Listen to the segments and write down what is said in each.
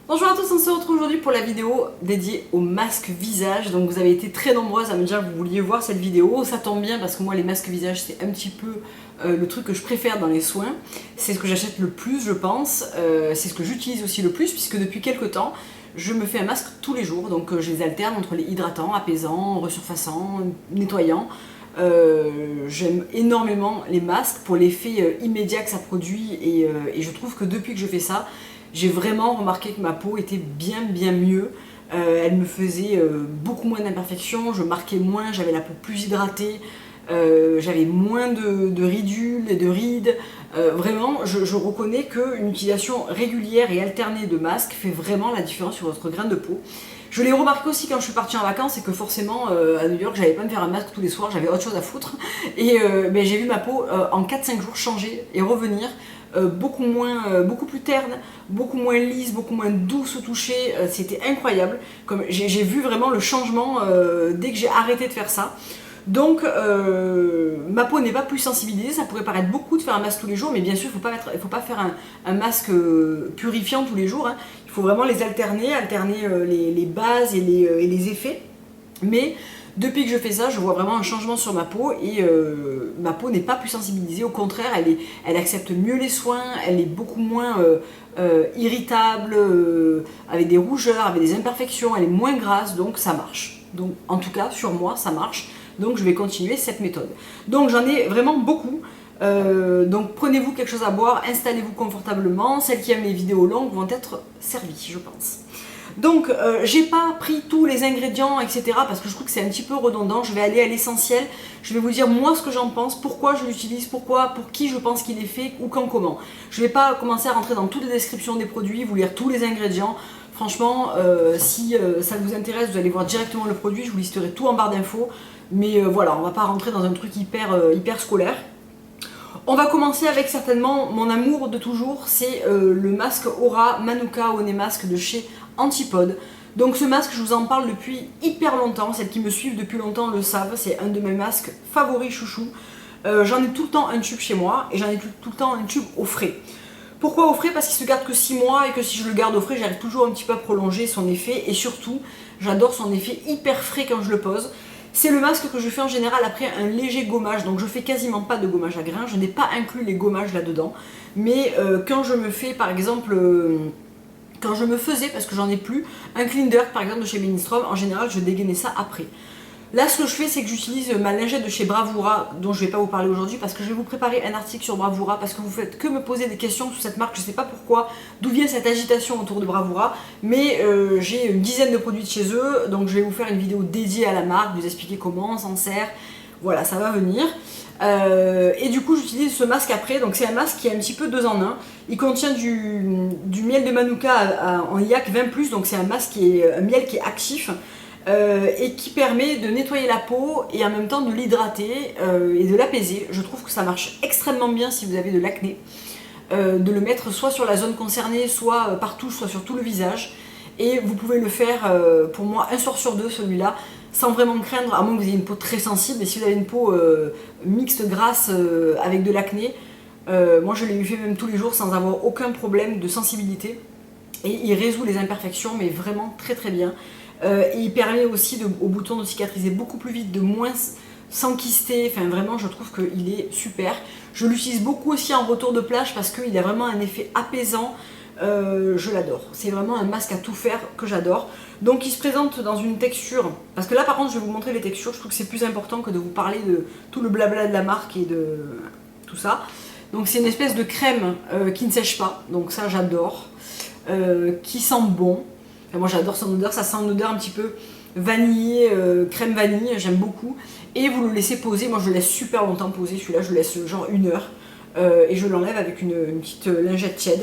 Bonjour à tous, on se retrouve aujourd'hui pour la vidéo dédiée au masque visage. Donc vous avez été très nombreuses à me dire que vous vouliez voir cette vidéo. Ça tombe bien parce que moi les masques visage c'est un petit peu le truc que je préfère dans les soins. C'est ce que j'achète le plus je pense, c'est ce que j'utilise aussi le plus puisque depuis quelques temps je me fais un masque tous les jours. Donc je les alterne entre les hydratants, apaisants, resurfaçants, nettoyants. J'aime énormément les masques pour l'effet immédiat que ça produit et je trouve que depuis que je fais ça, j'ai vraiment remarqué que ma peau était bien mieux. Elle me faisait beaucoup moins d'imperfections, je marquais moins, j'avais la peau plus hydratée, j'avais moins de ridules et de rides. Vraiment, je reconnais qu'une utilisation régulière et alternée de masques fait vraiment la différence sur votre grain de peau. Je l'ai remarqué aussi quand je suis partie en vacances et que forcément à New York j'allais pas me faire un masque tous les soirs, j'avais autre chose à foutre. Et j'ai vu ma peau en 4-5 jours changer et revenir. Beaucoup plus terne, beaucoup moins lisse, beaucoup moins douce au toucher, c'était incroyable. J'ai vu vraiment le changement dès que j'ai arrêté de faire ça. Donc ma peau n'est pas plus sensibilisée, ça pourrait paraître beaucoup de faire un masque tous les jours, mais bien sûr il ne faut pas faire un masque purifiant tous les jours, hein. Il faut vraiment les alterner les bases et les effets. Mais depuis que je fais ça, je vois vraiment un changement sur ma peau et ma peau n'est pas plus sensibilisée, au contraire, elle accepte mieux les soins, elle est beaucoup moins irritable, avec des rougeurs, avec des imperfections, elle est moins grasse, donc ça marche. Donc en tout cas, sur moi, ça marche. Donc je vais continuer cette méthode. Donc j'en ai vraiment beaucoup. Donc prenez-vous quelque chose à boire, installez-vous confortablement. Celles qui aiment les vidéos longues vont être servies, je pense. Donc j'ai pas pris tous les ingrédients etc parce que je trouve que c'est un petit peu redondant. Je vais aller à l'essentiel, je vais vous dire moi ce que j'en pense, pourquoi je l'utilise, pour qui je pense qu'il est fait ou quand, comment. Je vais pas commencer à rentrer dans toutes les descriptions des produits, vous lire tous les ingrédients. Franchement si ça vous intéresse vous allez voir directement le produit, je vous listerai tout en barre d'infos. Mais voilà, on va pas rentrer dans un truc hyper scolaire. On va commencer avec certainement mon amour de toujours, c'est le masque Aura Manuka One Mask de chez Antipode. Donc ce masque, je vous en parle depuis hyper longtemps, celles qui me suivent depuis longtemps le savent, c'est un de mes masques favoris chouchou. J'en ai tout le temps un tube chez moi et j'en ai tout le temps un tube au frais. Pourquoi au frais? Parce qu'il se garde que 6 mois et que si je le garde au frais, j'arrive toujours un petit peu à prolonger son effet et surtout, j'adore son effet hyper frais quand je le pose. C'est le masque que je fais en général après un léger gommage, donc je fais quasiment pas de gommage à grains, je n'ai pas inclus les gommages là-dedans, mais quand je me fais par exemple, quand je me faisais, parce que j'en ai plus, un clean dirt par exemple de chez Ministrom, en général je dégainais ça après. Là ce que je fais c'est que j'utilise ma lingette de chez Bravura, dont je ne vais pas vous parler aujourd'hui parce que je vais vous préparer un article sur Bravura parce que vous faites que me poser des questions sur cette marque, je ne sais pas pourquoi, d'où vient cette agitation autour de Bravura, mais j'ai une dizaine de produits de chez eux, donc je vais vous faire une vidéo dédiée à la marque, vous expliquer comment on s'en sert, voilà ça va venir. Et du coup j'utilise ce masque après, donc c'est un masque qui est un petit peu 2 en 1, il contient du miel de Manuka en IAC 20+, donc c'est un masque un miel qui est actif, et qui permet de nettoyer la peau et en même temps de l'hydrater et de l'apaiser. Je trouve que ça marche extrêmement bien si vous avez de l'acné, de le mettre soit sur la zone concernée, soit partout, soit sur tout le visage. Et vous pouvez le faire, pour moi, un soir sur 2 celui-là, sans vraiment craindre, à moins que vous ayez une peau très sensible. Et si vous avez une peau mixte, grasse, avec de l'acné, moi je l'ai fait même tous les jours sans avoir aucun problème de sensibilité. Et il résout les imperfections, mais vraiment très bien. Et il permet aussi au bouton de cicatriser beaucoup plus vite, de moins s'enquister, enfin vraiment je trouve qu'il est super. Je l'utilise beaucoup aussi en retour de plage parce qu'il a vraiment un effet apaisant, je l'adore. C'est vraiment un masque à tout faire que j'adore. Donc il se présente dans une texture, parce que là par contre je vais vous montrer les textures, je trouve que c'est plus important que de vous parler de tout le blabla de la marque et de tout ça. Donc c'est une espèce de crème qui ne sèche pas, donc ça j'adore, qui sent bon. Enfin, moi j'adore son odeur, ça sent une odeur un petit peu vanillée, crème vanille, j'aime beaucoup. Et vous le laissez poser, moi je le laisse super longtemps poser, celui-là je le laisse genre 1 heure. Et je l'enlève avec une petite lingette tiède.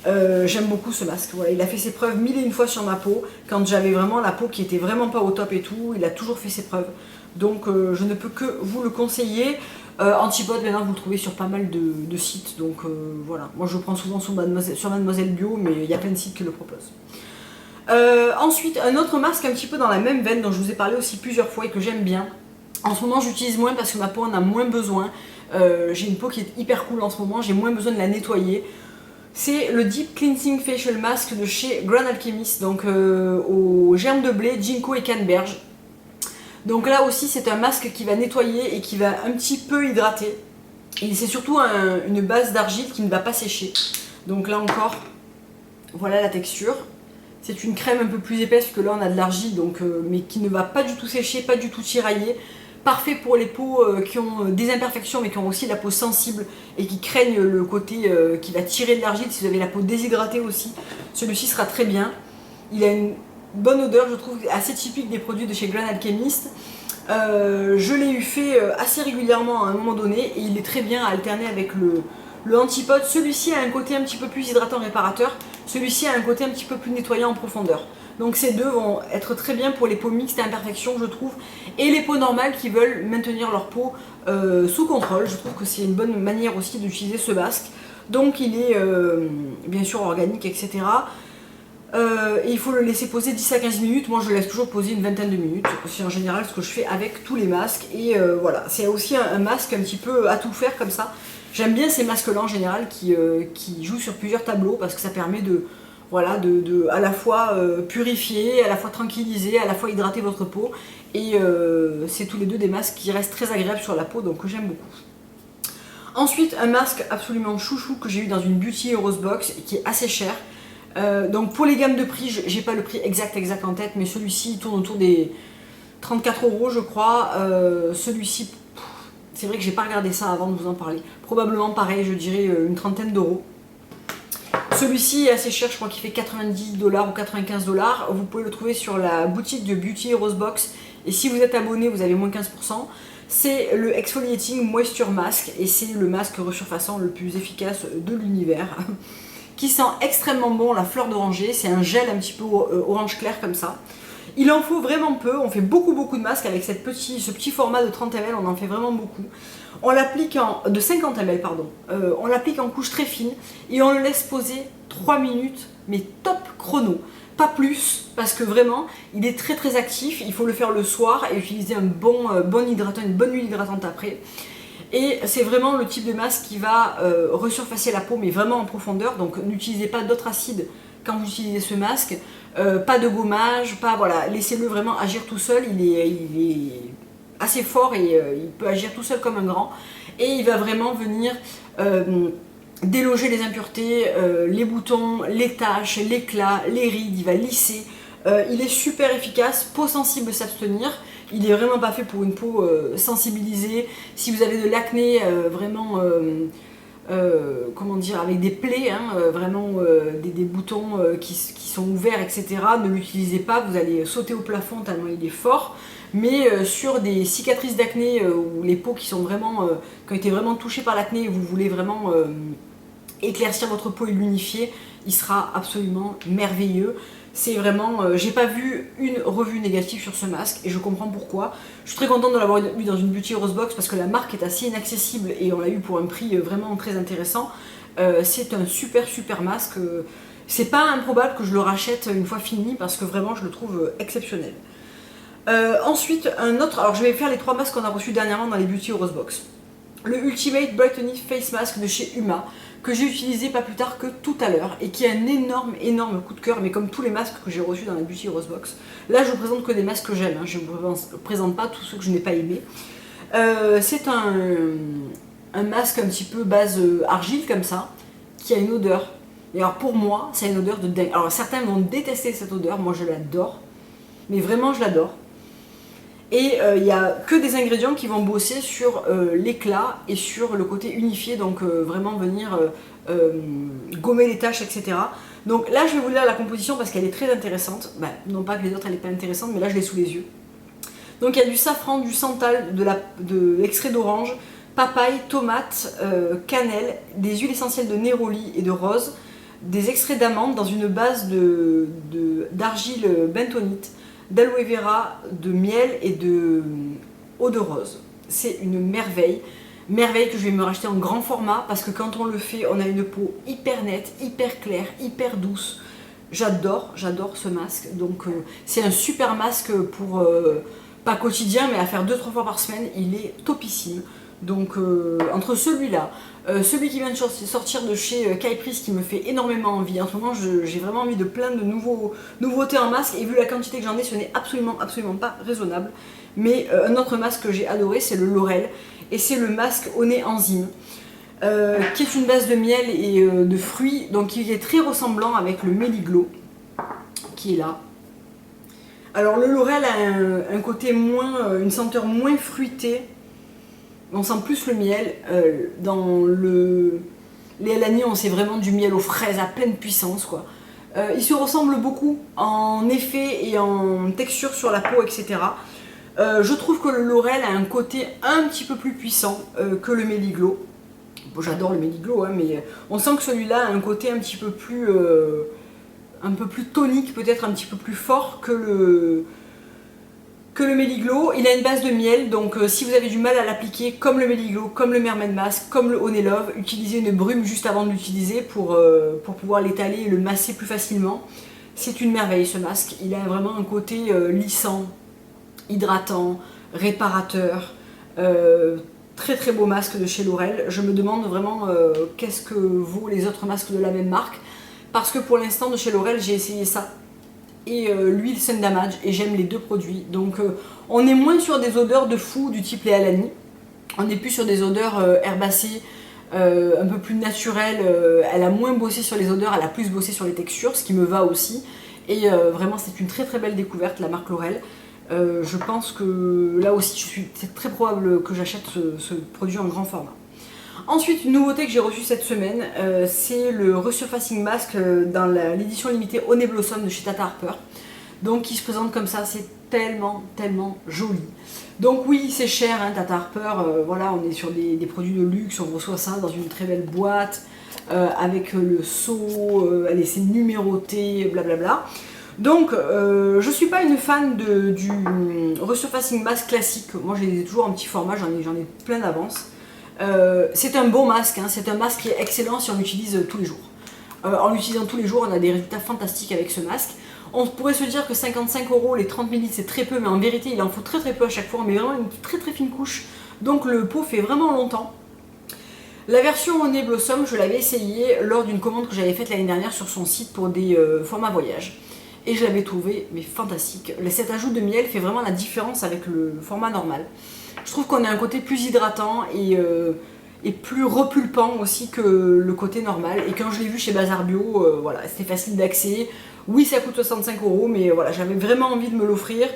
J'aime beaucoup ce masque, voilà, il a fait ses preuves 1001 fois sur ma peau. Quand j'avais vraiment la peau qui était vraiment pas au top et tout, il a toujours fait ses preuves. Donc je ne peux que vous le conseiller. Antipode maintenant vous le trouvez sur pas mal de sites, donc voilà. Moi je le prends souvent sur Mademoiselle Bio, mais il y a plein de sites qui le proposent. Ensuite, un autre masque un petit peu dans la même veine dont je vous ai parlé aussi plusieurs fois et que j'aime bien. En ce moment j'utilise moins parce que ma peau en a moins besoin. J'ai une peau qui est hyper cool en ce moment, j'ai moins besoin de la nettoyer. C'est le Deep Cleansing Facial Mask de chez Grand Alchemist, donc aux germes de blé, ginkgo et canneberge. Donc là aussi c'est un masque qui va nettoyer et qui va un petit peu hydrater. Et c'est surtout une base d'argile qui ne va pas sécher. Donc là encore, voilà la texture. C'est une crème un peu plus épaisse que là on a de l'argile, mais qui ne va pas du tout sécher, pas du tout tirailler. Parfait pour les peaux qui ont des imperfections mais qui ont aussi la peau sensible et qui craignent le côté qui va tirer de l'argile. Si vous avez la peau déshydratée aussi, celui-ci sera très bien. Il a une bonne odeur, je trouve, assez typique des produits de chez Grand Alchemist. Je l'ai eu fait assez régulièrement à un moment donné et il est très bien à alterner avec le antipode. Celui-ci a un côté un petit peu plus hydratant réparateur, celui-ci a un côté un petit peu plus nettoyant en profondeur. Donc ces deux vont être très bien pour les peaux mixtes à imperfection, je trouve, et les peaux normales qui veulent maintenir leur peau sous contrôle. Je trouve que c'est une bonne manière aussi d'utiliser ce masque. Donc il est bien sûr organique, etc. Et il faut le laisser poser 10 à 15 minutes. Moi je le laisse toujours poser une vingtaine de minutes. C'est en général ce que je fais avec tous les masques. Et voilà, c'est aussi un masque un petit peu à tout faire comme ça. J'aime bien ces masques-là en général qui jouent sur plusieurs tableaux parce que ça permet de à la fois purifier, à la fois tranquilliser, à la fois hydrater votre peau. Et c'est tous les deux des masques qui restent très agréables sur la peau, donc que j'aime beaucoup. Ensuite, un masque absolument chouchou que j'ai eu dans une Beauty Heroes Box et qui est assez cher. Donc pour les gammes de prix, j'ai pas le prix exact en tête, mais celui-ci tourne autour des 34 € je crois. Celui-ci, c'est vrai que j'ai pas regardé ça avant de vous en parler. Probablement pareil, je dirais une trentaine d'euros. Celui-ci est assez cher, je crois qu'il fait 90 $ ou 95 $. Vous pouvez le trouver sur la boutique de Beauty Heroes Box. Et si vous êtes abonné, vous avez moins 15%. C'est le Exfoliating Moisture Mask et c'est le masque resurfaçant le plus efficace de l'univers. Qui sent extrêmement bon la fleur d'oranger. C'est un gel un petit peu orange clair comme ça. Il en faut vraiment peu. On fait beaucoup de masques avec ce petit format de 30 ml. On en fait vraiment beaucoup. On l'applique de 50 ml, pardon. On l'applique en couche très fine et on le laisse poser 3 minutes, mais top chrono. Pas plus, parce que vraiment, il est très actif. Il faut le faire le soir et utiliser un bon hydratant, une bonne huile hydratante après. Et c'est vraiment le type de masque qui va resurfacer la peau, mais vraiment en profondeur. Donc n'utilisez pas d'autres acides quand vous utilisez ce masque. Pas de gommage, voilà, laissez-le vraiment agir tout seul. Il est assez fort et il peut agir tout seul comme un grand. Et il va vraiment venir déloger les impuretés, les boutons, les taches, l'éclat, les rides. Il va lisser. Il est super efficace. Peau sensible, s'abstenir. Il est vraiment pas fait pour une peau sensibilisée. Si vous avez de l'acné, vraiment, comment dire, avec des plaies, hein, vraiment des boutons qui sont ouverts, etc., ne l'utilisez pas. Vous allez sauter au plafond tellement il est fort. Mais sur des cicatrices d'acné ou les peaux qui ont été vraiment touchées par l'acné et vous voulez vraiment éclaircir votre peau et l'unifier, il sera absolument merveilleux. C'est vraiment, j'ai pas vu une revue négative sur ce masque et je comprends pourquoi. Je suis très contente de l'avoir eu dans une Beauty Heroes Box parce que la marque est assez inaccessible et on l'a eu pour un prix vraiment très intéressant. C'est un super masque. C'est pas improbable que je le rachète une fois fini parce que vraiment je le trouve exceptionnel. Ensuite, un autre, alors je vais faire les 3 masques qu'on a reçus dernièrement dans les Beauty Heroes Box. Le Ultimate Brightening Face Mask de chez Huma, que j'ai utilisé pas plus tard que tout à l'heure et qui a un énorme coup de cœur, mais comme tous les masques que j'ai reçus dans la Beauty Heroes Box. Là je vous présente que des masques que j'aime, hein. Je ne vous présente pas tous ceux que je n'ai pas aimés. C'est un masque un petit peu base argile comme ça, qui a une odeur. Et alors pour moi, ça a une odeur de dingue. Alors certains vont détester cette odeur, moi je l'adore, mais vraiment je l'adore. Et il n'y a que des ingrédients qui vont bosser sur l'éclat et sur le côté unifié, donc vraiment venir gommer les taches, etc. Donc là je vais vous lire la composition parce qu'elle est très intéressante. Ben, non pas que les autres elle n'est pas intéressante, mais là je l'ai sous les yeux. Donc il y a du safran, du santal, de l'extrait d'orange, papaye, tomate, cannelle, des huiles essentielles de néroli et de rose, des extraits d'amande dans une base d'argile bentonite, d'aloe vera, de miel et de eau de rose. C'est une merveille que je vais me racheter en grand format parce que quand on le fait, on a une peau hyper nette, hyper claire, hyper douce. J'adore ce masque. Donc c'est un super masque pour, pas quotidien, mais à faire 2-3 fois par semaine. Il est topissime. Donc entre celui-là, celui qui vient de sortir de chez Caprice qui me fait énormément envie. En ce moment, j'ai vraiment envie de plein de nouveautés en masque. Et vu la quantité que j'en ai, ce n'est absolument pas raisonnable. Mais un autre masque que j'ai adoré, c'est le Laurel. Et c'est le masque au nez enzyme. Qui est une base de miel et de fruits. Donc il est très ressemblant avec le Méliglo. Qui est là. Alors le Laurel a un côté moins, une senteur moins fruitée. On sent plus le miel. Dans les Alani, on sait vraiment du miel aux fraises à pleine puissance, quoi. Ils se ressemblent beaucoup en effet et en texture sur la peau, etc. Je trouve que le Laurel a un côté un petit peu plus puissant que le Méliglo. Bon, j'adore le Méliglo, hein, mais on sent que celui-là a un côté un petit peu plus tonique, peut-être un petit peu plus fort que le Méliglo. Il a une base de miel, donc si vous avez du mal à l'appliquer, comme le Méliglo, comme le Mermaid Mask, comme le Honey Love, utilisez une brume juste avant de l'utiliser pour pouvoir l'étaler et le masser plus facilement. C'est une merveille ce masque, il a vraiment un côté lissant, hydratant, réparateur, très très beau masque de chez Laurel. Je me demande vraiment qu'est-ce que vaut les autres masques de la même marque, parce que pour l'instant de chez Laurel j'ai essayé ça et l'huile Sun Damage et j'aime les deux produits. Donc on est moins sur des odeurs de fou du type les Alani, on est plus sur des odeurs herbacées, un peu plus naturelles. Elle a moins bossé sur les odeurs, elle a plus bossé sur les textures, ce qui me va aussi. Et vraiment c'est une très très belle découverte la marque Laurel. Je pense que là aussi c'est très probable que j'achète ce produit en grand format. Ensuite, une nouveauté que j'ai reçue cette semaine, c'est le Resurfacing Mask dans l'édition limitée Honey Blossom de chez Tata Harper. Donc qui se présente comme ça, c'est tellement joli. Donc oui, c'est cher, hein, Tata Harper, voilà, on est sur des produits de luxe, on reçoit ça dans une très belle boîte, avec le seau, allez, c'est numéroté, blablabla. Donc, je suis pas une fan du Resurfacing Mask classique, moi j'ai toujours en petit format, j'en ai plein d'avance. C'est un bon masque, hein, c'est un masque qui est excellent si on l'utilise tous les jours. En l'utilisant tous les jours, on a des résultats fantastiques avec ce masque. On pourrait se dire que 55 € les 30 ml c'est très peu, mais en vérité il en faut très peu à chaque fois, on met vraiment une très fine couche, donc le pot fait vraiment longtemps. La version Honey Blossom, je l'avais essayé lors d'une commande que j'avais faite l'année dernière sur son site pour des formats voyage. Et je l'avais trouvé mais fantastique. Cet ajout de miel fait vraiment la différence avec le format normal. Je trouve qu'on a un côté plus hydratant et plus repulpant aussi que le côté normal. Et quand je l'ai vu chez Bazar Bio, voilà, c'était facile d'accès. Oui, ça coûte 65 €, mais voilà, j'avais vraiment envie de me l'offrir,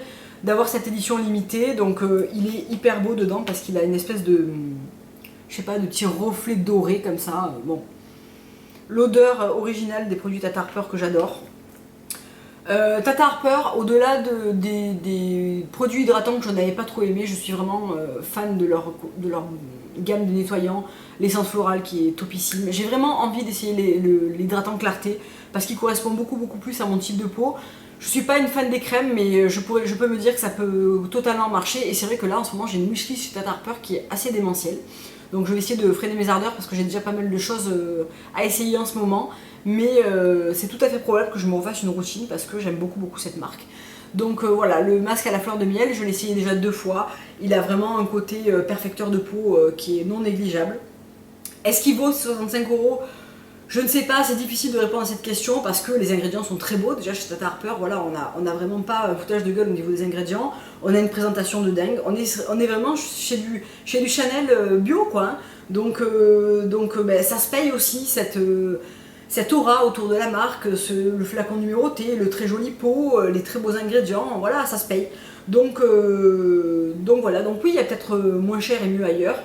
d'avoir cette édition limitée. Donc il est hyper beau dedans parce qu'il a une espèce de, je sais pas, de petits reflets dorés comme ça. Bon, l'odeur originale des produits Tata Harper que j'adore. Tata Harper, au-delà des produits hydratants que je n'avais pas trop aimé, je suis vraiment fan de leur gamme de nettoyants, l'essence florale qui est topissime. J'ai vraiment envie d'essayer l'hydratant clarté parce qu'il correspond beaucoup plus à mon type de peau. Je suis pas une fan des crèmes, mais je peux me dire que ça peut totalement marcher. Et c'est vrai que là en ce moment j'ai une wishlist chez Tata Harper qui est assez démentielle. Donc je vais essayer de freiner mes ardeurs parce que j'ai déjà pas mal de choses à essayer en ce moment. Mais c'est tout à fait probable que je me refasse une routine parce que j'aime beaucoup cette marque. Donc voilà, le masque à la fleur de miel, je l'ai essayé déjà 2 fois. Il a vraiment un côté perfecteur de peau qui est non négligeable. Est-ce qu'il vaut 65 €? Je ne sais pas, c'est difficile de répondre à cette question parce que les ingrédients sont très beaux. Déjà chez Tata Harper, voilà, on a vraiment pas un foutage de gueule au niveau des ingrédients. On a une présentation de dingue. On est vraiment chez du Chanel bio, quoi. Hein. Donc ben, ça se paye aussi cette aura autour de la marque, le flacon numéroté, le très joli pot, les très beaux ingrédients, voilà, ça se paye. Donc voilà, donc oui, il y a peut-être moins cher et mieux ailleurs.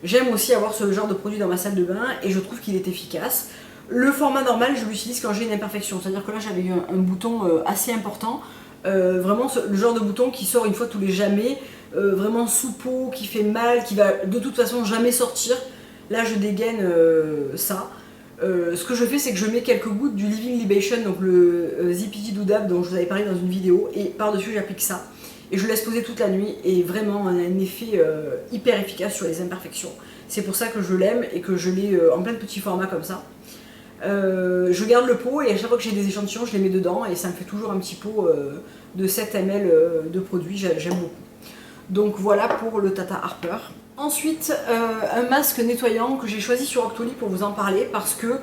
J'aime aussi avoir ce genre de produit dans ma salle de bain et je trouve qu'il est efficace. Le format normal, je l'utilise quand j'ai une imperfection, c'est-à-dire que là j'avais eu un bouton assez important, vraiment le genre de bouton qui sort une fois tous les jamais, vraiment sous peau, qui fait mal, qui va de toute façon jamais sortir. Là je dégaine ça. Ce que je fais, c'est que je mets quelques gouttes du Living Libation, donc le ZPG Doudab dont je vous avais parlé dans une vidéo, et par-dessus j'applique ça. Et je laisse poser toute la nuit, et vraiment on a un effet hyper efficace sur les imperfections. C'est pour ça que je l'aime et que je l'ai en plein de petits formats comme ça. Je garde le pot et à chaque fois que j'ai des échantillons, je les mets dedans et ça me fait toujours un petit pot de 7 ml de produit, j'aime beaucoup. Donc voilà pour le Tata Harper. Ensuite, un masque nettoyant que j'ai choisi sur Octoly pour vous en parler parce que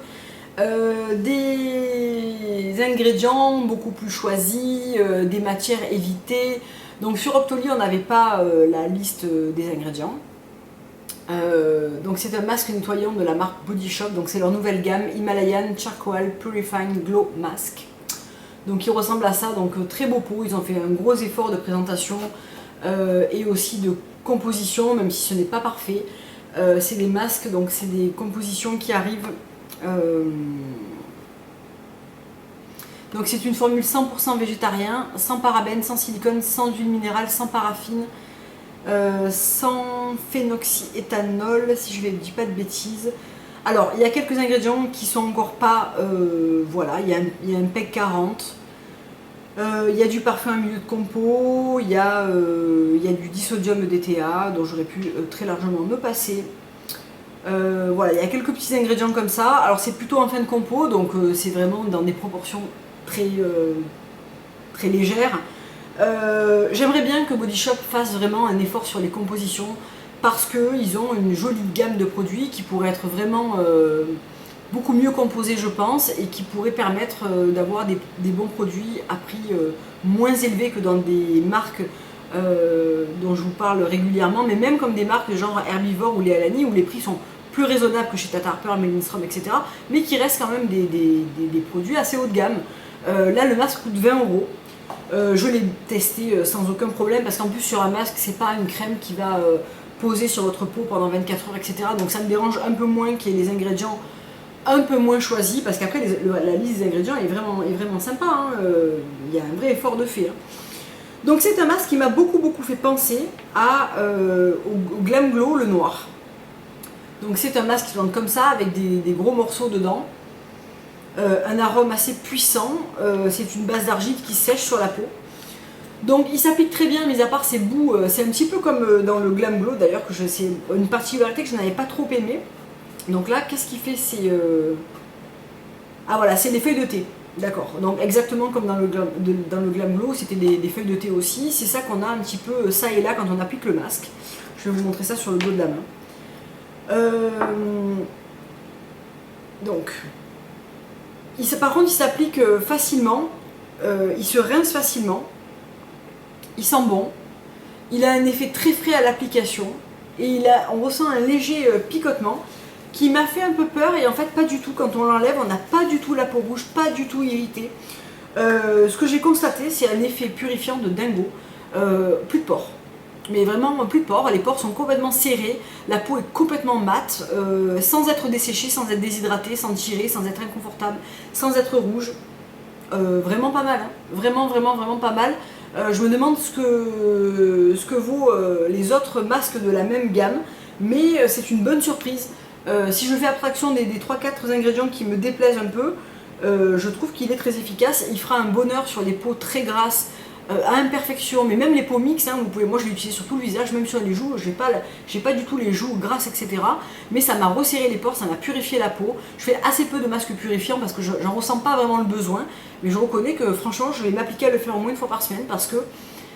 des ingrédients beaucoup plus choisis, des matières évitées. Donc sur Octoly, on n'avait pas la liste des ingrédients. Donc c'est un masque nettoyant de la marque Body Shop, donc c'est leur nouvelle gamme Himalayan Charcoal Purifying Glow Mask. Donc il ressemble à ça, donc très beau pot, ils ont fait un gros effort de présentation et aussi de composition, même si ce n'est pas parfait. C'est des masques, donc c'est des compositions qui arrivent. Donc c'est une formule 100% végétarien, sans parabènes, sans silicone, sans huile minérale, sans paraffine, sans phénoxyéthanol, si je ne dis pas de bêtises. Alors il y a quelques ingrédients qui sont encore pas, voilà, il y a un PEG 40, il y a du parfum à milieu de compo, il y a du disodium DTA dont j'aurais pu très largement me passer. Voilà, il y a quelques petits ingrédients comme ça. Alors c'est plutôt en fin de compo, donc c'est vraiment dans des proportions très légères. J'aimerais bien que Body Shop fasse vraiment un effort sur les compositions parce qu'ils ont une jolie gamme de produits qui pourrait être vraiment beaucoup mieux composés, je pense, et qui pourrait permettre d'avoir des bons produits à prix moins élevé que dans des marques dont je vous parle régulièrement, mais même comme des marques genre Herbivore ou les Alani où les prix sont plus raisonnables que chez Tata Harper, Mellinstrom, etc. mais qui restent quand même des produits assez haut de gamme. Là, le masque coûte 20 euros. Je l'ai testé sans aucun problème parce qu'en plus sur un masque, c'est pas une crème qui va poser sur votre peau pendant 24 heures, etc. Donc ça me dérange un peu moins qu'il y ait les ingrédients un peu moins choisis parce qu'après la liste des ingrédients est vraiment sympa. Hein. Il y a un vrai effort de fait. Hein. Donc c'est un masque qui m'a beaucoup fait penser au Glam Glow le noir. Donc c'est un masque qui se vend comme ça avec des gros morceaux dedans. Un arôme assez puissant, c'est une base d'argile qui sèche sur la peau. Donc il s'applique très bien, mis à part ses bouts, c'est un petit peu comme dans le Glam Glow d'ailleurs, c'est une particularité que je n'avais pas trop aimé. Donc là, qu'est-ce qu'il fait? C'est ah voilà, c'est des feuilles de thé. D'accord, donc exactement comme dans le Glam Glow, c'était des feuilles de thé aussi. C'est ça qu'on a un petit peu ça et là quand on applique le masque. Je vais vous montrer ça sur le dos de la main. Donc, par contre, il s'applique facilement, il se rince facilement, il sent bon, il a un effet très frais à l'application et on ressent un léger picotement qui m'a fait un peu peur et en fait pas du tout. Quand on l'enlève, on n'a pas du tout la peau rouge, pas du tout irritée. Ce que j'ai constaté, c'est un effet purifiant de dingo, plus de pores. Mais vraiment plus de pores, les pores sont complètement serrés, la peau est complètement mate, sans être desséchée, sans être déshydratée, sans tirer, sans être inconfortable, sans être rouge. Vraiment pas mal, hein. Vraiment pas mal. Je me demande ce que vaut les autres masques de la même gamme, mais c'est une bonne surprise. Si je fais abstraction des 3-4 ingrédients qui me déplaisent un peu, je trouve qu'il est très efficace. Il fera un bonheur sur les peaux très grasses, à imperfection, mais même les peaux mixtes, hein, moi je l'ai utilisé sur tout le visage, même sur les joues, j'ai pas du tout les joues grasses, etc. Mais ça m'a resserré les pores, ça m'a purifié la peau. Je fais assez peu de masques purifiants parce que j'en ressens pas vraiment le besoin, mais je reconnais que franchement je vais m'appliquer à le faire au moins une fois par semaine parce que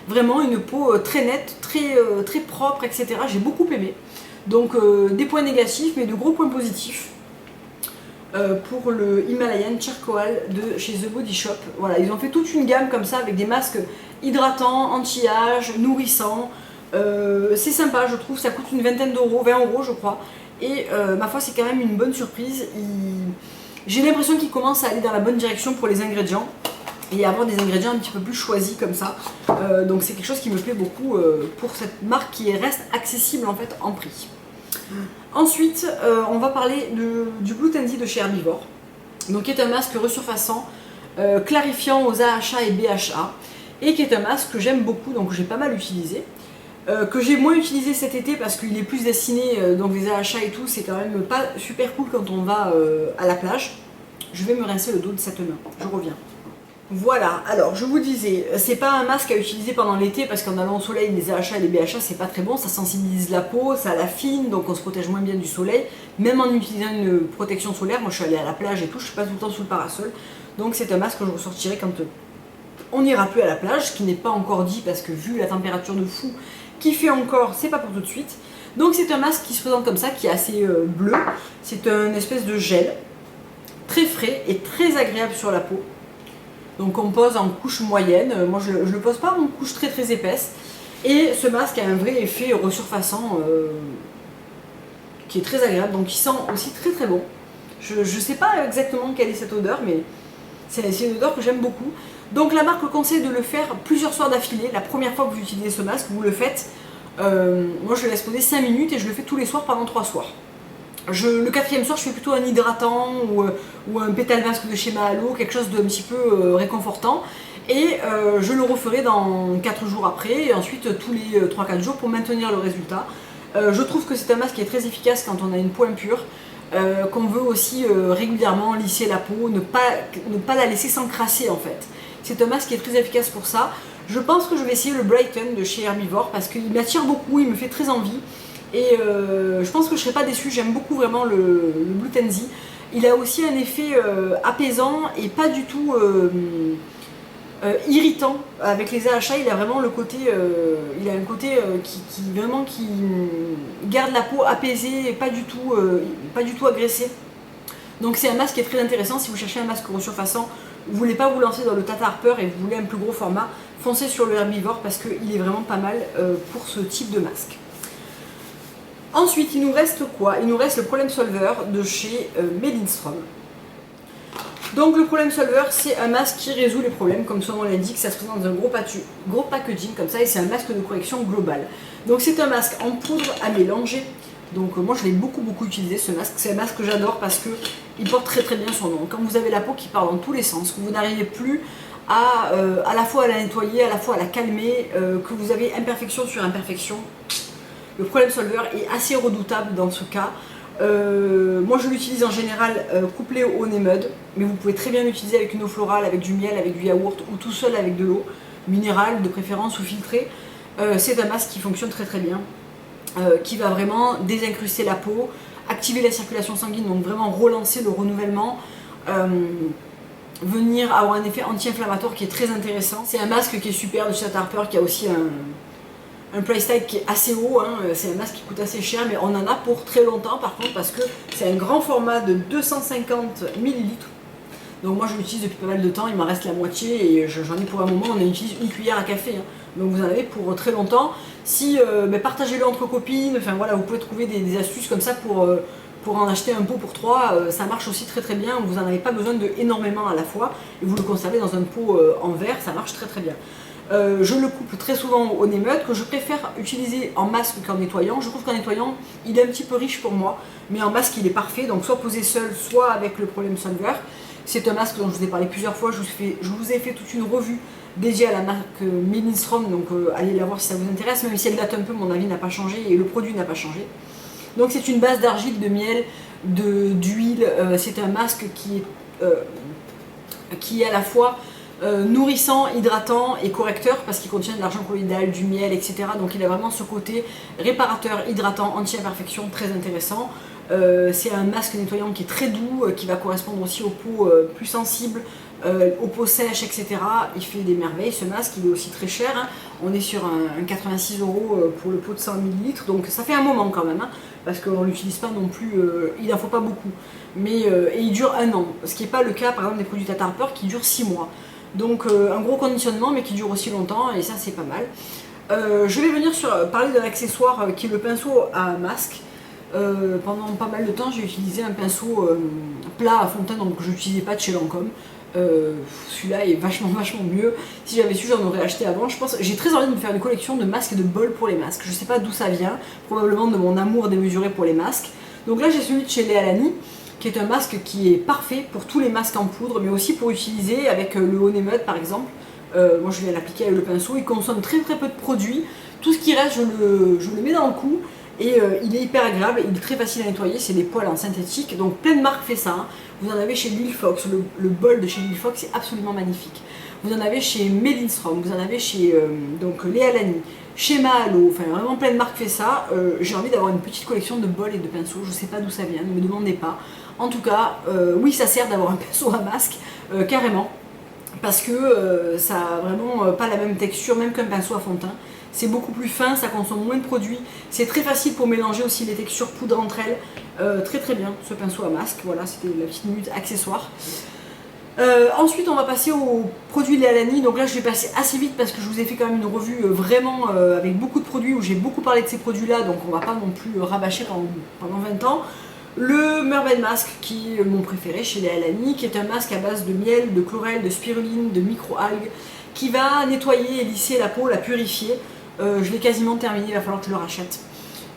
vraiment une peau très nette, très propre, etc. J'ai beaucoup aimé. Donc des points négatifs, mais de gros points positifs. Pour le Himalayan Charcoal de chez The Body Shop. Voilà, ils ont fait toute une gamme comme ça avec des masques hydratants, anti-âge, nourrissants. C'est sympa, je trouve, ça coûte une vingtaine d'euros, 20 euros je crois. Et ma foi, c'est quand même une bonne surprise. J'ai l'impression qu'ils commencent à aller dans la bonne direction pour les ingrédients et avoir des ingrédients un petit peu plus choisis comme ça. Donc c'est quelque chose qui me plaît beaucoup pour cette marque qui reste accessible en fait en prix. Ensuite, on va parler du Blue Tendy de chez Herbivore, donc qui est un masque resurfaçant, clarifiant aux AHA et BHA, et qui est un masque que j'aime beaucoup, donc que j'ai pas mal utilisé, que j'ai moins utilisé cet été parce qu'il est plus destiné, donc les AHA et tout, c'est quand même pas super cool quand on va à la plage. Je vais me rincer le dos de cette main, je reviens. Voilà, alors je vous disais, c'est pas un masque à utiliser pendant l'été parce qu'en allant au soleil, les AHA et les BHA c'est pas très bon, ça sensibilise la peau, ça l'affine, donc on se protège moins bien du soleil. Même en utilisant une protection solaire, moi je suis allée à la plage et tout, je suis pas tout le temps sous le parasol. Donc c'est un masque que je ressortirai quand on n'ira plus à la plage, ce qui n'est pas encore dit parce que vu la température de fou qu'il fait encore, c'est pas pour tout de suite. Donc c'est un masque qui se présente comme ça, qui est assez bleu. C'est un espèce de gel, très frais et très agréable sur la peau. Donc on pose en couche moyenne, moi je le pose pas en couche très très épaisse. Et ce masque a un vrai effet resurfaçant qui est très agréable, donc il sent aussi très très bon. Je sais pas exactement quelle est cette odeur, mais c'est une odeur que j'aime beaucoup. Donc la marque conseille de le faire plusieurs soirs d'affilée. La première fois que vous utilisez ce masque, vous le faites. Moi je le laisse poser 5 minutes et je le fais tous les soirs pendant 3 soirs. Le quatrième soir, je fais plutôt un hydratant ou un pétale masque de chez Mahalo, quelque chose d'un petit peu réconfortant. Et je le referai dans 4 jours après, et ensuite tous les 3-4 jours pour maintenir le résultat. Je trouve que c'est un masque qui est très efficace quand on a une peau impure, qu'on veut aussi régulièrement lisser la peau, ne pas la laisser s'encrasser en fait. C'est un masque qui est très efficace pour ça. Je pense que je vais essayer le Brighten de chez Herbivore parce qu'il m'attire beaucoup, il me fait très envie. Et je pense que je ne serai pas déçue, j'aime beaucoup vraiment le Blue Tenzi. Il a aussi un effet apaisant et pas du tout irritant. Avec les AHA, il a vraiment le côté, il a un côté qui garde la peau apaisée et pas du tout agressée. Donc c'est un masque qui est très intéressant si vous cherchez un masque resurfaçant, vous ne voulez pas vous lancer dans le Tata Harper et vous voulez un plus gros format, foncez sur le Herbivore parce qu'il est vraiment pas mal pour ce type de masque. Ensuite, il nous reste quoi? Il nous reste le Problem Solver de chez Mellinstrom. Donc le Problem Solver, c'est un masque qui résout les problèmes, comme son nom l'indique, ça se présente dans un gros packaging comme ça, et c'est un masque de correction globale. Donc c'est un masque en poudre à mélanger. Donc moi je l'ai beaucoup utilisé ce masque, c'est un masque que j'adore parce qu'il porte très bien son nom. Quand vous avez la peau qui part dans tous les sens, que vous n'arrivez plus à la fois à la nettoyer, à la fois à la calmer, que vous avez imperfection sur imperfection, le Problem Solver est assez redoutable dans ce cas. Moi je l'utilise en général couplé au Nemud, mais vous pouvez très bien l'utiliser avec une eau florale, avec du miel, avec du yaourt ou tout seul avec de l'eau minérale de préférence ou filtrée. C'est un masque qui fonctionne très bien, qui va vraiment désincruster la peau, activer la circulation sanguine, donc vraiment relancer le renouvellement, venir avoir un effet anti-inflammatoire qui est très intéressant. C'est un masque qui est super de chez Tata Harper, qui a aussi un price tag qui est assez haut, hein. C'est un masque qui coûte assez cher, mais on en a pour très longtemps par contre parce que c'est un grand format de 250 ml. Donc moi je l'utilise depuis pas mal de temps, il m'en reste la moitié et j'en ai pour un moment, on utilise une cuillère à café, hein. Donc vous en avez pour très longtemps. Si partagez-le entre copines, enfin voilà, vous pouvez trouver des astuces comme ça pour en acheter un pot pour 3, ça marche aussi très bien, vous n'en avez pas besoin de énormément à la fois et vous le conservez dans un pot en verre, ça marche très bien. Je le coupe très souvent au Nemud, que je préfère utiliser en masque qu'en nettoyant. Je trouve qu'en nettoyant, il est un petit peu riche pour moi, mais en masque, il est parfait. Donc soit posé seul, soit avec le Problem Solver. C'est un masque dont je vous ai parlé plusieurs fois. Je vous ai fait toute une revue dédiée à la marque Mellinstrom, donc allez la voir si ça vous intéresse. Même si elle date un peu, mon avis n'a pas changé et le produit n'a pas changé. Donc c'est une base d'argile, de miel, d'huile. C'est un masque qui est à la fois nourrissant, hydratant et correcteur parce qu'il contient de l'argent colloïdal, du miel, etc. Donc il a vraiment ce côté réparateur, hydratant, anti-imperfection très intéressant. C'est un masque nettoyant qui est très doux, qui va correspondre aussi aux peaux plus sensibles, aux peaux sèches, etc. Il fait des merveilles ce masque, il est aussi très cher, hein. On est sur un 86 € pour le pot de 100 ml, donc ça fait un moment quand même, hein, parce qu'on ne l'utilise pas non plus, il n'en faut pas beaucoup. Mais, et il dure 1 an, ce qui n'est pas le cas par exemple des produits Tata Harper qui durent 6 mois. Donc un gros conditionnement mais qui dure aussi longtemps et ça c'est pas mal. Je vais venir parler d'un accessoire qui est le pinceau à masque. Pendant pas mal de temps j'ai utilisé un pinceau plat à fond de teint, donc je n'utilisais pas de chez Lancôme. Celui-là est vachement mieux. Si j'avais su, j'en aurais acheté avant. Je pense, j'ai très envie de me faire une collection de masques et de bols pour les masques. Je sais pas d'où ça vient, probablement de mon amour démesuré pour les masques. Donc là j'ai celui de chez Léa Lani, qui est un masque qui est parfait pour tous les masques en poudre, mais aussi pour utiliser avec le Haut Nemud par exemple. Moi je viens l'appliquer avec le pinceau, il consomme très peu de produits. Tout ce qui reste, je le mets dans le cou. Et il est hyper agréable, il est très facile à nettoyer, c'est des poils en synthétique, donc plein de marques fait ça, hein. Vous en avez chez Lil Fox, le bol de chez Lil Fox est absolument magnifique. Vous en avez chez Mellinstrom, vous en avez chez Léa Lani, chez Mahalo, enfin vraiment plein de marques fait ça. J'ai envie d'avoir une petite collection de bols et de pinceaux, je sais pas d'où ça vient, ne me demandez pas. En tout cas, oui ça sert d'avoir un pinceau à masque, carrément, parce que ça a vraiment pas la même texture, même qu'un pinceau à fond de teint. c'est beaucoup plus fin, ça consomme moins de produits, c'est très facile pour mélanger aussi les textures poudre entre elles, très très bien ce pinceau à masque, voilà c'était la petite minute accessoire. Ensuite on va passer aux produits Léa Lani, donc là je vais passer assez vite parce que je vous ai fait quand même une revue vraiment avec beaucoup de produits où j'ai beaucoup parlé de ces produits là, donc on va pas non plus rabâcher pendant 20 ans. Le Mermaid Mask qui est mon préféré chez Léa Lani, qui est un masque à base de miel, de chlorelle, de spiruline, de micro-algues, qui va nettoyer et lisser la peau, la purifier. Je l'ai quasiment terminé, il va falloir que je le rachète.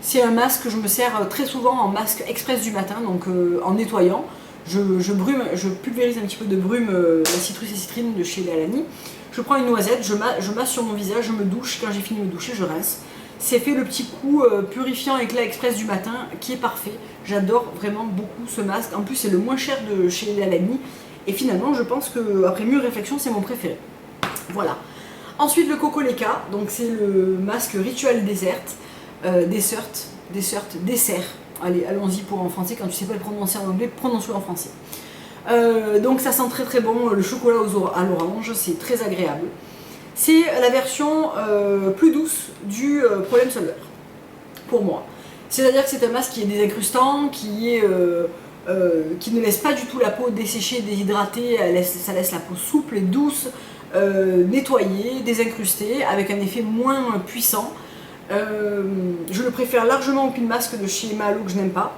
C'est un masque que je me sers très souvent en masque express du matin, donc en nettoyant. Je pulvérise un petit peu de brume, la citrus et citrine de chez Léa Lani. Je prends une noisette, je masse sur mon visage, je me douche, quand j'ai fini de me doucher, je rince. C'est fait le petit coup purifiant éclat express du matin qui est parfait. J'adore vraiment beaucoup ce masque. En plus, c'est le moins cher de chez Léa Lani. Et finalement, je pense qu'après mûre réflexion, c'est mon préféré. Voilà. Ensuite, le Coccoleka. Donc, c'est le masque Ritual Dessert. Allez, allons-y pour en français. Quand tu sais pas le prononcer en anglais, prononce-le en français. Donc, ça sent très très bon. Le chocolat à l'orange, c'est très agréable. C'est la version plus douce du Problem Solver, pour moi. C'est-à-dire que c'est un masque qui est désincrustant, qui ne laisse pas du tout la peau desséchée, déshydratée, ça laisse la peau souple et douce, nettoyée, désincrustée, avec un effet moins puissant. Je le préfère largement au peel mask de chez Mahalo que je n'aime pas,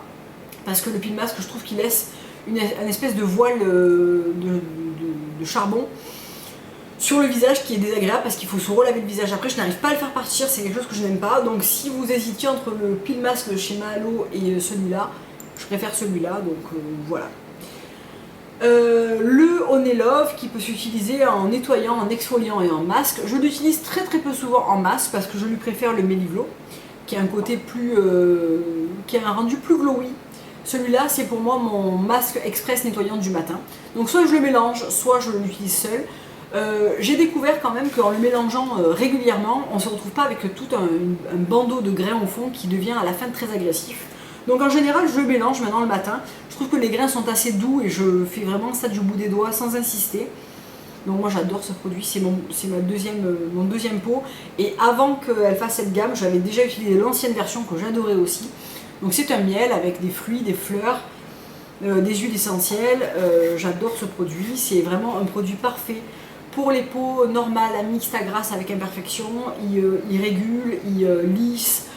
parce que le peel mask, je trouve qu'il laisse une espèce de voile de charbon sur le visage qui est désagréable parce qu'il faut se relaver le visage après. Je n'arrive pas à le faire partir, c'est quelque chose que je n'aime pas. Donc si vous hésitiez entre le peel mask de chez Mahalo et celui-là, je préfère celui-là, donc voilà. Le Honey Love qui peut s'utiliser en nettoyant, en exfoliant et en masque. Je l'utilise très très peu souvent en masque parce que je lui préfère le Meliglow qui a un côté plus, qui a un rendu plus glowy. Celui-là c'est pour moi mon masque express nettoyant du matin. Donc soit je le mélange, soit je l'utilise seul. J'ai découvert quand même qu'en le mélangeant régulièrement, on ne se retrouve pas avec tout un bandeau de grains au fond qui devient à la fin très agressif. Donc en général je le mélange maintenant le matin. Je trouve que les grains sont assez doux et je fais vraiment ça du bout des doigts sans insister. Donc moi j'adore ce produit, c'est mon deuxième pot. Et avant qu'elle fasse cette gamme, j'avais déjà utilisé l'ancienne version que j'adorais aussi. Donc c'est un miel avec des fruits, des fleurs, des huiles essentielles. J'adore ce produit, c'est vraiment un produit parfait pour les peaux normales, à mixte, à grasse avec imperfection. Il régule, il lisse.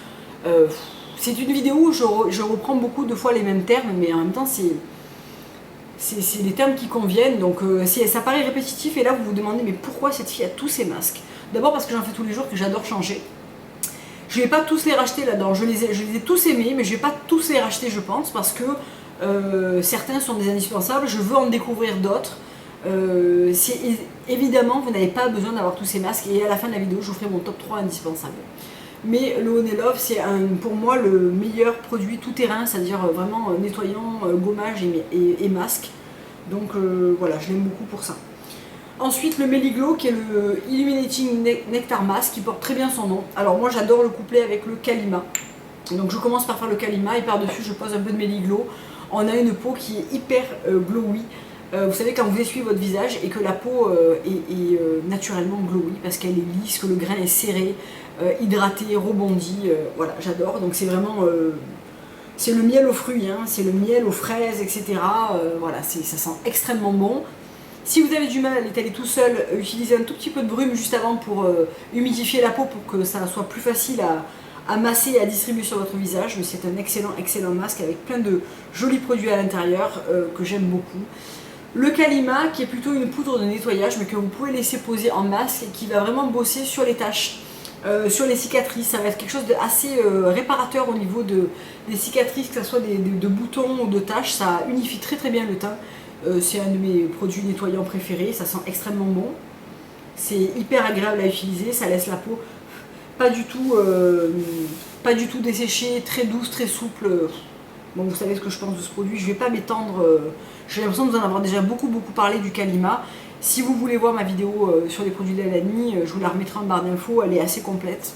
C'est une vidéo où je reprends beaucoup de fois les mêmes termes, mais en même temps c'est les termes qui conviennent, donc ça paraît répétitif et là vous vous demandez mais pourquoi cette fille a tous ces masques? D'abord parce que j'en fais tous les jours, que j'adore changer. Je ne vais pas tous les racheter là-dedans, je les ai tous aimés, mais je ne vais pas tous les racheter je pense, parce que certains sont des indispensables, je veux en découvrir d'autres. Évidemment vous n'avez pas besoin d'avoir tous ces masques et à la fin de la vidéo je vous ferai mon top 3 indispensables. Mais le Honey Love c'est pour moi le meilleur produit tout terrain, c'est-à-dire vraiment nettoyant, gommage et masque. Donc voilà, je l'aime beaucoup pour ça. Ensuite le Meliglow qui est le Illuminating Nectar Mask qui porte très bien son nom. Alors moi j'adore le coupler avec le Kalima. Donc je commence par faire le Kalima et par-dessus je pose un peu de Meliglow. On a une peau qui est hyper glowy. Vous savez quand vous essuyez votre visage et que la peau est naturellement glowy parce qu'elle est lisse, que le grain est serré, hydraté, rebondi, voilà j'adore. Donc c'est vraiment c'est le miel aux fruits, hein, c'est le miel aux fraises, etc. Voilà, ça sent extrêmement bon. Si vous avez du mal à l'étaler tout seul, utilisez un tout petit peu de brume juste avant pour humidifier la peau pour que ça soit plus facile à masser et à distribuer sur votre visage. Mais c'est un excellent masque avec plein de jolis produits à l'intérieur que j'aime beaucoup. Le Kalima qui est plutôt une poudre de nettoyage mais que vous pouvez laisser poser en masque et qui va vraiment bosser sur les taches, sur les cicatrices. Ça va être quelque chose d'assez réparateur au niveau des cicatrices, que ce soit de boutons ou de taches. Ça unifie très très bien le teint. C'est un de mes produits nettoyants préférés, ça sent extrêmement bon. C'est hyper agréable à utiliser, ça laisse la peau pas du tout desséchée, très douce, très souple. Bon, vous savez ce que je pense de ce produit, je ne vais pas m'étendre, j'ai l'impression de vous en avoir déjà beaucoup parlé du Kalima. Si vous voulez voir ma vidéo sur les produits de Léa Lani, je vous la remettrai en barre d'infos, elle est assez complète.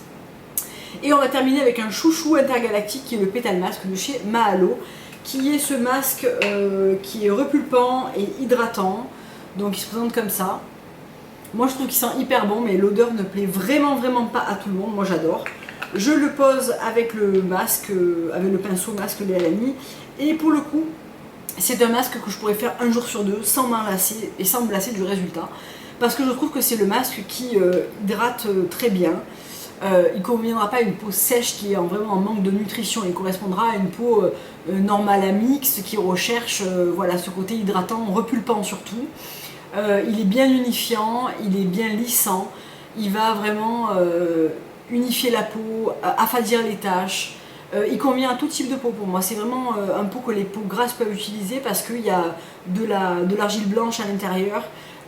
Et on va terminer avec un chouchou intergalactique qui est le Petal Mask de chez Mahalo, qui est ce masque qui est repulpant et hydratant. Donc il se présente comme ça. Moi je trouve qu'il sent hyper bon, mais l'odeur ne plaît vraiment pas à tout le monde. Moi j'adore. Je le pose avec le masque, avec le pinceau masque Léalani. Et pour le coup, c'est un masque que je pourrais faire un jour sur deux sans m'en lasser et sans me lasser du résultat. Parce que je trouve que c'est le masque qui hydrate très bien. Il ne conviendra pas à une peau sèche qui est vraiment en manque de nutrition. Il correspondra à une peau normale à mixte qui recherche voilà, ce côté hydratant, repulpant surtout. Il est bien unifiant, il est bien lissant. Il va vraiment unifier la peau, affadir les taches. Il convient à tout type de peau pour moi. C'est vraiment un pot que les peaux grasses peuvent utiliser parce qu'il y a de l'argile blanche à l'intérieur.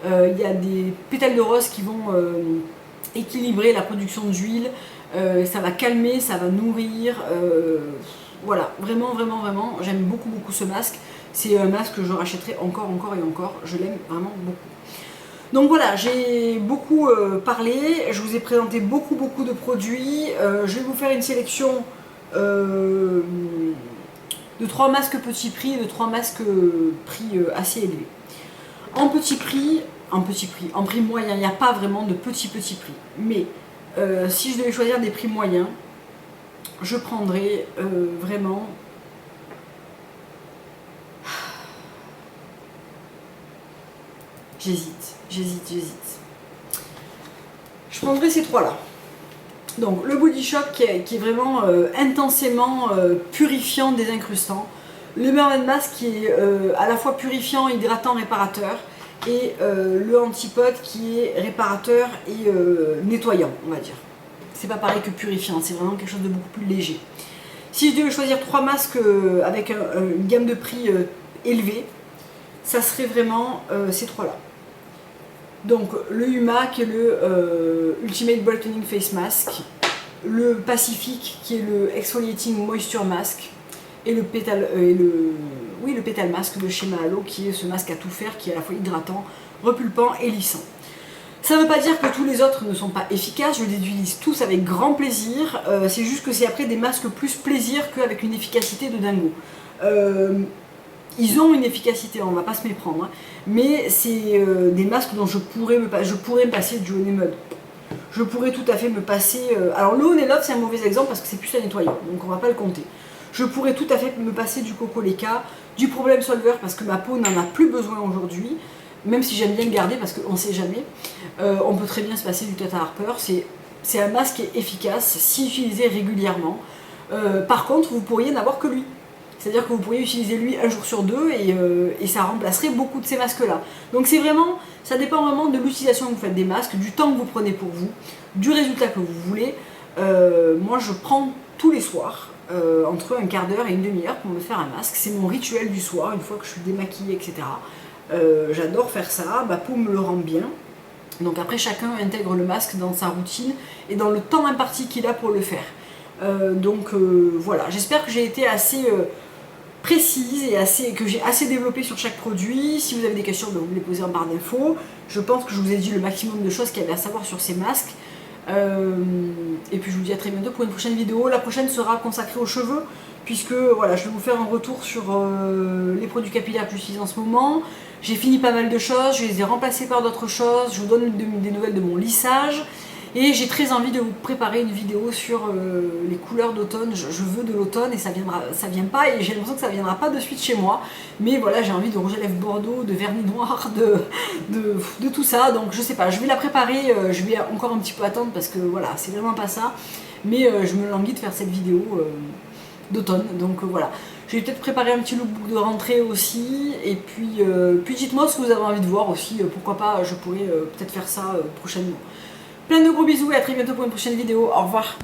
Il y a des pétales de rose qui vont équilibrer la production d'huile. Ça va calmer, ça va nourrir. Voilà, vraiment, j'aime beaucoup ce masque. C'est un masque que je rachèterai encore et encore. Je l'aime vraiment beaucoup. Donc voilà, j'ai beaucoup parlé. Je vous ai présenté beaucoup de produits. Je vais vous faire une sélection de 3 masques petit prix et de 3 masques prix assez élevés. En prix moyen, il n'y a pas vraiment de petit prix. Mais si je devais choisir des prix moyens, je prendrais vraiment... J'hésite. Je prendrais ces 3-là. Donc le Body Shop qui est vraiment intensément purifiant, désincrustant. Le Mermaid Mask qui est à la fois purifiant, hydratant, réparateur. Et le Antipode qui est réparateur et nettoyant, on va dire. C'est pas pareil que purifiant, c'est vraiment quelque chose de beaucoup plus léger. Si je devais choisir 3 masques avec une gamme de prix élevée, ça serait vraiment ces 3-là. Donc le Huma qui est le Ultimate Brightening Face Mask, le Pacific qui est le Exfoliating Moisture Mask et le Petal Mask de chez Mahalo qui est ce masque à tout faire qui est à la fois hydratant, repulpant et lissant. Ça ne veut pas dire que tous les autres ne sont pas efficaces, je les utilise tous avec grand plaisir, c'est juste que c'est après des masques plus plaisir qu'avec une efficacité de dingo. Ils ont une efficacité, on ne va pas se méprendre, hein, mais c'est des masques dont je pourrais me passer du Honey Mud. Je pourrais tout à fait me passer... alors le Honey Love c'est un mauvais exemple parce que c'est plus un nettoyant, donc on ne va pas le compter. Je pourrais tout à fait me passer du Cocorica, du Problem Solver parce que ma peau n'en a plus besoin aujourd'hui, même si j'aime bien le garder parce qu'on ne sait jamais. On peut très bien se passer du Tata Harper, c'est un masque efficace si utilisé régulièrement. Par contre, vous pourriez n'avoir que lui. C'est-à-dire que vous pourriez utiliser lui un jour sur deux et ça remplacerait beaucoup de ces masques-là. Donc c'est vraiment, ça dépend vraiment de l'utilisation que vous faites des masques, du temps que vous prenez pour vous, du résultat que vous voulez. Moi je prends tous les soirs, entre un quart d'heure et une demi-heure pour me faire un masque. C'est mon rituel du soir, une fois que je suis démaquillée, etc. J'adore faire ça, ma peau me le rend bien. Donc après chacun intègre le masque dans sa routine et dans le temps imparti qu'il a pour le faire. Voilà, j'espère que j'ai été assez précise et que j'ai assez développé sur chaque produit. Si vous avez des questions, vous me les posez en barre d'infos. Je pense que je vous ai dit le maximum de choses qu'il y avait à savoir sur ces masques. Et puis je vous dis à très bientôt pour une prochaine vidéo. La prochaine sera consacrée aux cheveux, puisque voilà, je vais vous faire un retour sur les produits capillaires que j'utilise en ce moment. J'ai fini pas mal de choses, je les ai remplacés par d'autres choses, je vous donne des nouvelles de mon lissage. Et j'ai très envie de vous préparer une vidéo sur les couleurs d'automne. Je veux de l'automne et ça vient pas, et j'ai l'impression que ça viendra pas de suite chez moi. Mais voilà, j'ai envie de rouge à lèvres bordeaux, de vernis noir, de tout ça. Donc je sais pas, je vais la préparer, je vais encore un petit peu attendre parce que voilà, c'est vraiment pas ça. Mais je me languis de faire cette vidéo d'automne. Donc voilà, je vais peut-être préparer un petit lookbook de rentrée aussi. Et puis dites-moi ce que vous avez envie de voir aussi. Pourquoi pas, je pourrais peut-être faire ça prochainement. Plein de gros bisous et à très bientôt pour une prochaine vidéo. Au revoir.